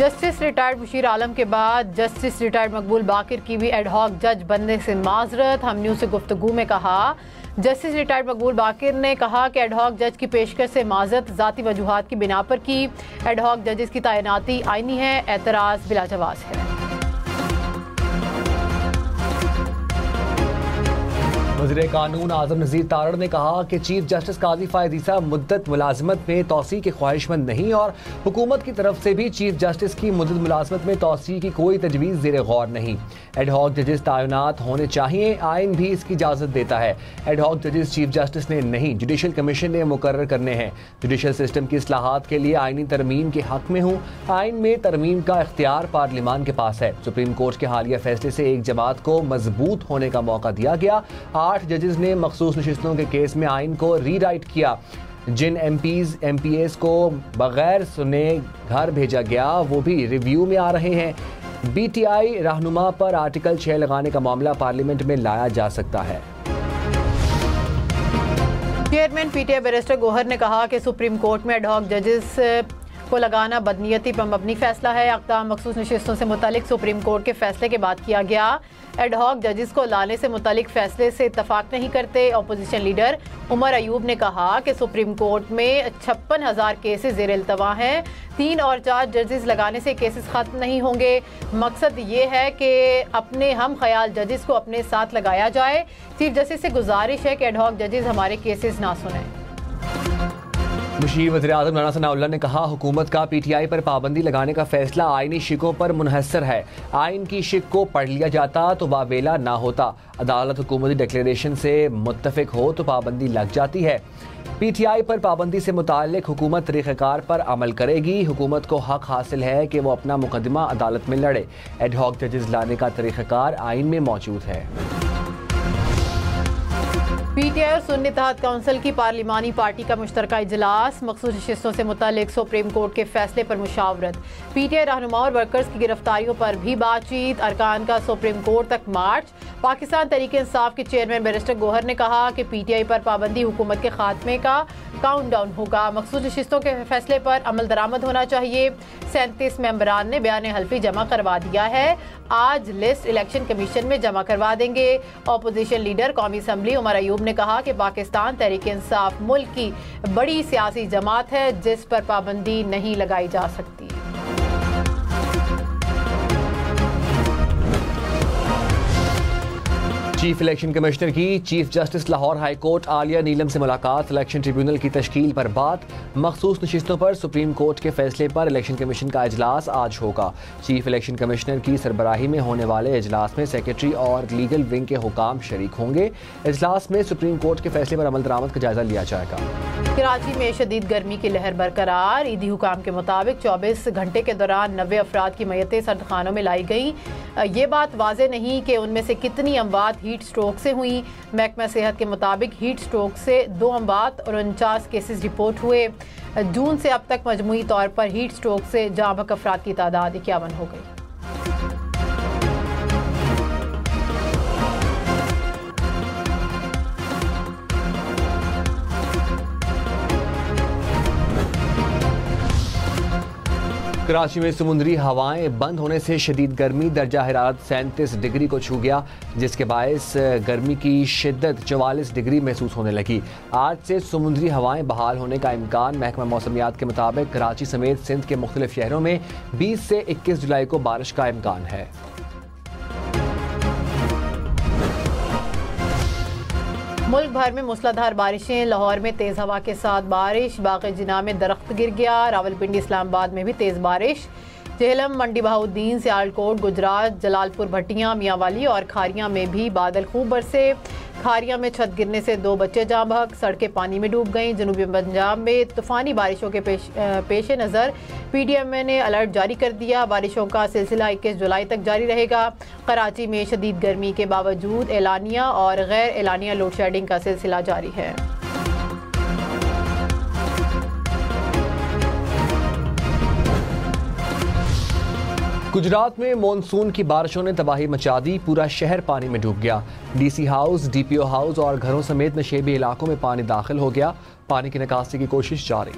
Justice retired Musheer आलम के बाद justice retired मकबूल बाकिर की भी एडहॉक जज बनने से माजरत। हम न्यूज़ से गुफ्तगू में कहा, जस्टिस रिटायर्ड मकबूल बाकिर ने कहा कि एडहॉक जज की पेशकश से माजरत ज़ाती वजूहात की बिना पर की। एडहॉक जजेस की तैनाती आईनी है, एतराज़ बिलाजवाज़ है। वज़ीर कानून आज़म नज़ीर तारड़ ने कहा कि चीफ जस्टिस काजी फ़ायज़ ईसा मुद्दत मुलाजमत में तोसी के ख्वाहिशमंद नहीं और हुकूमत की तरफ से भी चीफ जस्टिस की मुद्दत मुलाजमत में तोसी की कोई तजवीज़ ज़ेर गौर नहीं। एडहॉक जजेस तैनात होने चाहिए, आइन भी इसकी इजाज़त देता है। एडहॉक जजेस चीफ जस्टिस ने नहीं, जुडिशल कमीशन ने मुकर्रर करने हैं। जुडिशल सिस्टम की इस्लाहात के लिए आइनी तरमीम के हक में हूँ। आइन में तरमीम का इख्तियार पार्लिमान के पास है। सुप्रीम कोर्ट के हालिया फैसले से एक जमात को मजबूत होने का मौका दिया गया। 8 जजेस ने मखसूस नशिस्तों के केस में आइन को रीराइट किया। जिन MPs को बगैर सुने घर भेजा गया वो भी रिव्यू में आ रहे हैं। BTI रहनुमा पर आर्टिकल 6 लगाने का मामला पार्लियामेंट में लाया जा सकता है। चेयरमैन PTI बैरिस्टर गौहर ने कहा कि सुप्रीम कोर्ट में एडहॉक जजेस को लगाना बदनीयती पर मबनी फैसला है। अक़दाम मखसूस नशिस्तों से मुतालिक सुप्रीम कोर्ट के फैसले के बाद किया गया। एडहॉक जजेस को लाने से मुतालिक फैसले से इत्तफाक नहीं करते। अपोजिशन लीडर उमर अयूब ने कहा कि सुप्रीम कोर्ट में 56,000 केसेस ज़ेर इल्तवा हैं। 3 और 4 जजेस लगाने से केसेस ख़त्म नहीं होंगे। मकसद ये है कि अपने हम ख्याल जजेस को अपने साथ लगाया जाए। चीफ जस्टिस से गुजारिश है कि एडहॉक जजेस हमारे केसेस ना सुनें। मुशीर वज़ीर आज़म राना सनाउल्लाह ने कहा, हुकूमत का PTI पर पाबंदी लगाने का फैसला आइनी शिकों पर मुनहसर है। आइन की शिक को पढ़ लिया जाता तो वावेला ना होता। अदालत हुकूमती डिक्लेरेशन से मुत्तफिक हो तो पाबंदी लग जाती है। PTI पर पाबंदी से मुताल्लिक हुकूमत तरीक़ाकार पर अमल करेगी। हुकूमत को हक हासिल है कि वो अपना मुकदमा अदालत में लड़े। एडहॉक जजेस लाने का तरीक़ाकार आइन में मौजूद है। PTI और सुन्नी इत्तेहाद काउंसिल की पार्लिमानी पार्टी का मुश्तरका इजलास। मखसूस नशिस्तों से मुतालिक सुप्रीम कोर्ट के फैसले पर मुशावरत। PTI रहनुमा और वर्कर्स की गिरफ्तारियों पर भी बातचीत। अरकान का सुप्रीम कोर्ट तक मार्च। पाकिस्तान तहरीक इंसाफ के चेयरमैन बैरिस्टर गौहर ने कहा कि PTI पर पाबंदी हुकूमत के खात्मे का काउंटडाउन होगा। मखसूस नशिस्तों के फैसले पर अमल दरामद होना चाहिए। 37 मेंबरान ने बयान हल्फी जमा करवा दिया है। आज लिस्ट इलेक्शन कमीशन में जमा करवा देंगे। अपोजिशन लीडर कौमी असम्बली उमर अयूब ने कहा कि पाकिस्तान तहरीक इंसाफ मुल्क की बड़ी सियासी जमात है जिस पर पाबंदी नहीं लगाई जा सकती। चीफ इलेक्शन कमिश्नर की chief justice Lahore high court Aliya Neelam से मुलाकात। इलेक्शन ट्रिब्यूनल की तश्कील पर बात। मखसूस नशिस्तों पर सुप्रीम कोर्ट के फैसले पर इलेक्शन कमीशन का इजलास आज होगा। चीफ इलेक्शन कमिश्नर की सरबराही में होने वाले इजलास में सेक्रेटरी और लीगल विंग के हुकाम शरीक होंगे। इजलास में सुप्रीम कोर्ट के फैसले पर अमल दरामद का जायजा लिया जाएगा। कराची में शदीद गर्मी की लहर बरकरार। ईदी हुकाम के मुताबिक 24 घंटे के दौरान 90 अफराद की मैयतें सर्दखानों में लाई गई। ये बात वाज़े नहीं कि उनमें से कितनी अमवात हीट स्ट्रोक से हुई। महकमा सेहत के मुताबिक हीट स्ट्रोक से 2 अमवात और 49 केसेस रिपोर्ट हुए। जून से अब तक मजमूई तौर पर हीट स्ट्रोक से जाँ बहक अफराद की तादाद 51 हो गई। कराची में समुद्री हवाएं बंद होने से शदीद गर्मी, दर्जा हरारत 37 डिग्री को छू गया, जिसके बायस गर्मी की शिद्दत 44 डिग्री महसूस होने लगी। आज से समुद्री हवाएं बहाल होने का इम्कान। महकमा मौसमियात के मुताबिक कराची समेत सिंध के मुख्तलिफ शहरों में 20 से 21 जुलाई को बारिश का इम्कान है। मुल्क भर में मूसलाधार बारिशें। लाहौर में तेज़ हवा के साथ बारिश। बाग़ जिना में दरख्त गिर गया। रावलपिंडी इस्लामाबाद में भी तेज़ बारिश। जेहलम, मंडी बहाउद्दीन, सियालकोट, गुजरात, जलालपुर, भट्टियाँ, मियांवाली और खारियाँ में भी बादल खूब बरसे। खारियाँ में छत गिरने से 2 बच्चे जाँ बहक, सड़कें पानी में डूब गईं। जनूबी पंजाब में तूफ़ानी बारिशों के पेश नज़र PDMA ने अलर्ट जारी कर दिया। बारिशों का सिलसिला 21 जुलाई तक जारी रहेगा। कराची में शदीद गर्मी के बावजूद एलानिया और गैर एलानिया लोड शेडिंग का सिलसिला जारी है। गुजरात में मॉनसून की बारिशों ने तबाही मचा दी। पूरा शहर पानी में डूब गया। DC हाउस, DPO हाउस और घरों समेत नशेबी इलाकों में पानी दाखिल हो गया। पानी की निकासी की कोशिश जारी।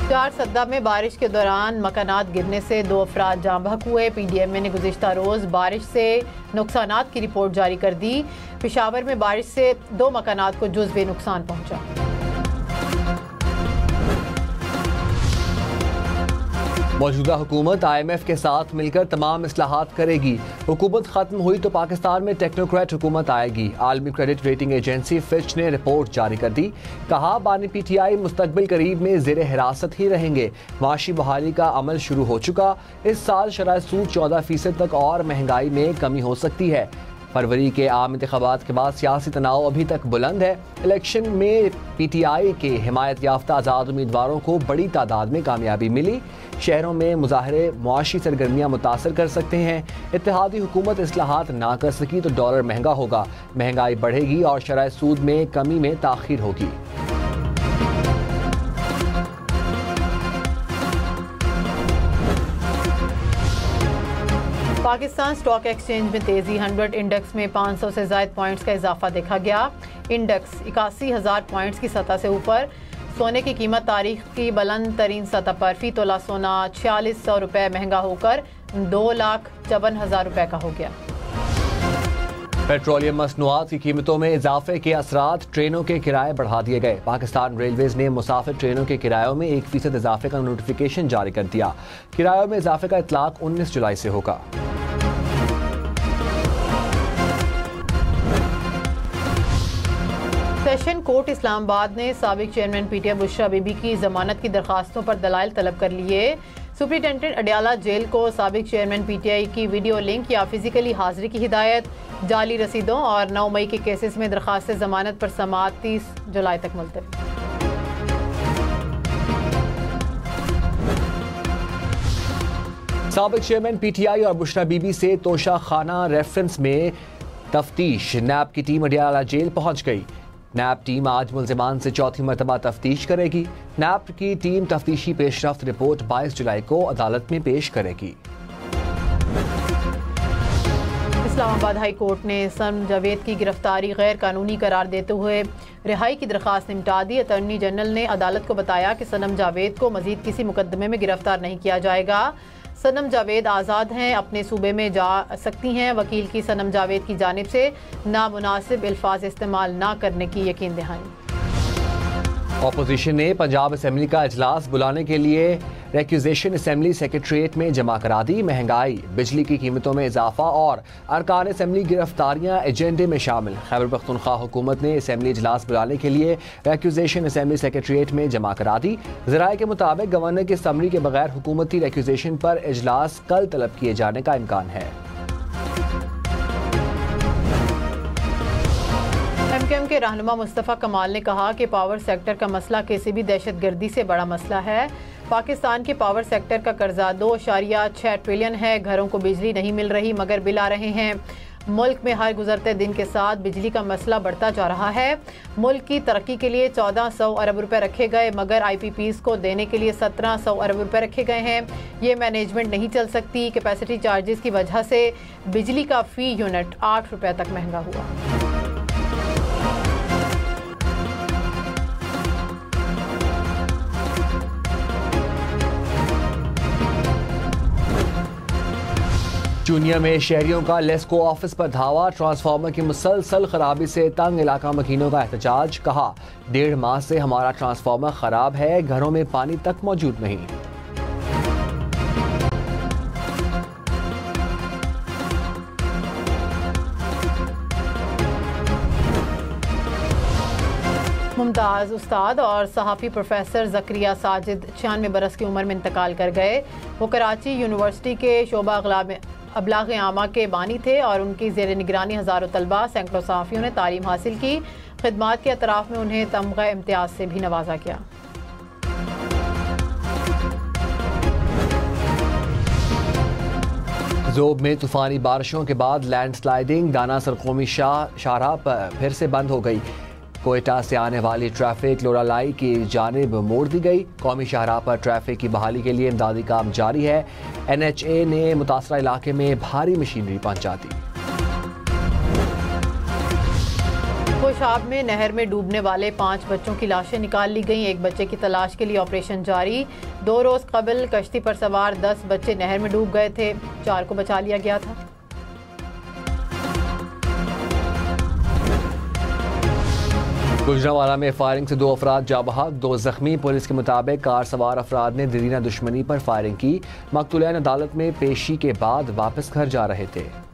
सद्दा में बारिश के दौरान मकानात गिरने से 2 अफराद जाँ बहक हुए। PDMA ने गुज़िश्ता रोज़ बारिश से नुकसानात की रिपोर्ट जारी कर दी। पेशावर में बारिश से 2 मकानात को जुज़्वे नुकसान पहुँचा। मौजूदा हुकूमत IMF के साथ मिलकर तमाम इस्लाहात करेगी। हुकूमत खत्म हुई तो पाकिस्तान में टेक्नोक्रेट हुकूमत आएगी। आलमी क्रेडिट रेटिंग एजेंसी फिच ने रिपोर्ट जारी कर दी। कहा बानी PTI मुस्तकबिल करीब में ज़ेरे हिरासत ही रहेंगे। माशी बहाली का अमल शुरू हो चुका। इस साल शरह सूद 14% तक और महंगाई में कमी हो सकती है। फरवरी के आम इंतखाबात के बाद सियासी तनाव अभी तक बुलंद है। इलेक्शन में PTI के हिमायत याफ्ता आज़ाद उम्मीदवारों को बड़ी तादाद में कामयाबी मिली। शहरों में मुजाहरे मुआशी सरगर्मियाँ मुतासर कर सकते हैं। इत्तेहादी हुकूमत इस्लाहात ना कर सकी तो डॉलर महंगा होगा, महंगाई बढ़ेगी और शरह सूद में कमी में ताख़ीर होगी। पाकिस्तान स्टॉक एक्सचेंज में तेजी। 100 इंडेक्स में 500 से ज़ायद पॉइंट्स का इजाफा देखा गया। इंडेक्स 81,000 पॉइंट्स की सतह से ऊपर। सोने की कीमत तारीख की बुलंद तरीन सतह पर। फी तोला सोना 4600 रुपये महंगा होकर 2,54,000 रुपये का हो गया। पेट्रोलियम मसनूआत की कीमतों में इजाफे के असरात। ट्रेनों के किराए बढ़ा दिए गए। पाकिस्तान रेलवेज ने मुसाफिर ट्रेनों के किरायों में 1% इजाफे का नोटिफिकेशन जारी कर दिया। किरायों में इजाफे का इतलाक 19 जुलाई से होगा। सेशन कोर्ट इस्लामाबाद ने साबिक चेयरमैन PTI बुशरा बीबी की जमानत की दरखास्तों पर दलाइल तलब कर लिए। सुप्रिंटेंडेंट अडियाला जेल को साबिक चेयरमैन PTI की वीडियो लिंक या फिजिकली हाजिरी की हिदायत। जाली रसीदों और 9 मई के केसेस में दरखास्त जमानत पर समाअत 30 जुलाई तक मुलतवी। साबिक चेयरमैन PTI और बुशरा बीबी से तोशा खाना रेफरेंस में तफ्तीश। नैब की टीम अडियाला जेल पहुंच गई। नैब टीम आज मुल्जिमान से चौथी मरतबा तफ्तीश करेगी। नैब की टीम तफ्तीशी पेशरफ्त रिपोर्ट 22 जुलाई को अदालत में पेश करेगी। इस्लामाबाद हाई कोर्ट ने सनम जावेद की गिरफ्तारी गैर कानूनी करार देते हुए रिहाई की दरखास्त निपटा दी। अटॉर्नी जनरल ने अदालत को बताया कि सनम जावेद को मजीद किसी मुकदमे में गिरफ्तार नहीं किया जाएगा। सनम जावेद आज़ाद हैं, अपने सूबे में जा सकती हैं। वकील की सनम जावेद की जानिब से नामुनासिब अल्फाज इस्तेमाल ना करने की यकीन दहानी। अपोजिशन ने पंजाब असेंबली का इजलास बुलाने के लिए रेक्यूजेशन असेंबली सेक्रेटरीट में जमा करा दी। महंगाई, बिजली की कीमतों में इजाफा और अरकान असेंबली गिरफ्तारियां एजेंडे में शामिल। खैबर पख्तूनख्वा हुकूमत ने असेंबली इजलास बुलाने के लिए रेक्यूजेशन असेंबली सेक्रेटरीट में जमा करा दी। ज़राए के मुताबिक गवर्नर की समरी के बगैर हुकूमती रेक्यूजेशन पर इजलास कल तलब किए जाने का इम्कान है। MKM के रहनुमा मुस्तफ़ा कमाल ने कहा कि पावर सेक्टर का मसला किसी भी दहशतगर्दी से बड़ा मसला है। पाकिस्तान के पावर सेक्टर का कर्जा 2.6 ट्रिलियन है। घरों को बिजली नहीं मिल रही मगर बिल आ रहे हैं। मुल्क में हर गुजरते दिन के साथ बिजली का मसला बढ़ता जा रहा है। मुल्क की तरक्की के लिए 1400 अरब रुपए रखे गए मगर IPPs को देने के लिए 1700 अरब रुपए रखे गए हैं। ये मैनेजमेंट नहीं चल सकती। कैपेसिटी चार्जेस की वजह से बिजली का फी यूनिट 8 रुपए तक महंगा हुआ। चूनिया में शहरियों का लेस्को ऑफिस पर धावा। ट्रांसफार्मर की मुसलसल खराबी से तंग इलाका मकीनों का एहतजाज। कहा 1.5 माह से हमारा ट्रांसफार्मर खराब है, घरों में पानी तक मौजूद नहीं। मुमताज़ उस्ताद और सहाफ़ी प्रोफेसर ज़करिया साजिद 96 बरस की उम्र में इंतकाल कर गए। वो कराची यूनिवर्सिटी के शोबा अबलाग आमा के बानी थे और उनकी ज़ेर निगरानी हज़ारों तलबा सैकड़ों सहाफ़ियों ने तालीम हासिल की। खिदमात के अतराफ़ में उन्हें तमग़ा इम्तियाज़ से भी नवाजा गया। ज़ोब में तूफ़ानी बारिशों के बाद लैंडस्लाइडिंग। दाना सरकौमी शाहराह पर फिर से बंद हो गई। कोयटा से आने वाली ट्रैफिक लोरालाई की जानिब मोड़ दी गई। कौमी शाहराह पर ट्रैफिक की बहाली के लिए इमदादी काम जारी है। NHA ने मुतासरा इलाके में भारी मशीनरी पहुंचा दी। खुशाब में नहर में डूबने वाले 5 बच्चों की लाशें निकाल ली गईं। एक बच्चे की तलाश के लिए ऑपरेशन जारी। 2 रोज कबल कश्ती पर सवार 10 बच्चे नहर में डूब गए थे, 4 को बचा लिया गया था। गुजरांवाला में फायरिंग से 2 अफराद जाँ बहक, 2 जख्मी। पुलिस के मुताबिक कार सवार अफराद ने दीना दुश्मनी पर फायरिंग की। मकतूलैन अदालत में पेशी के बाद वापस घर जा रहे थे।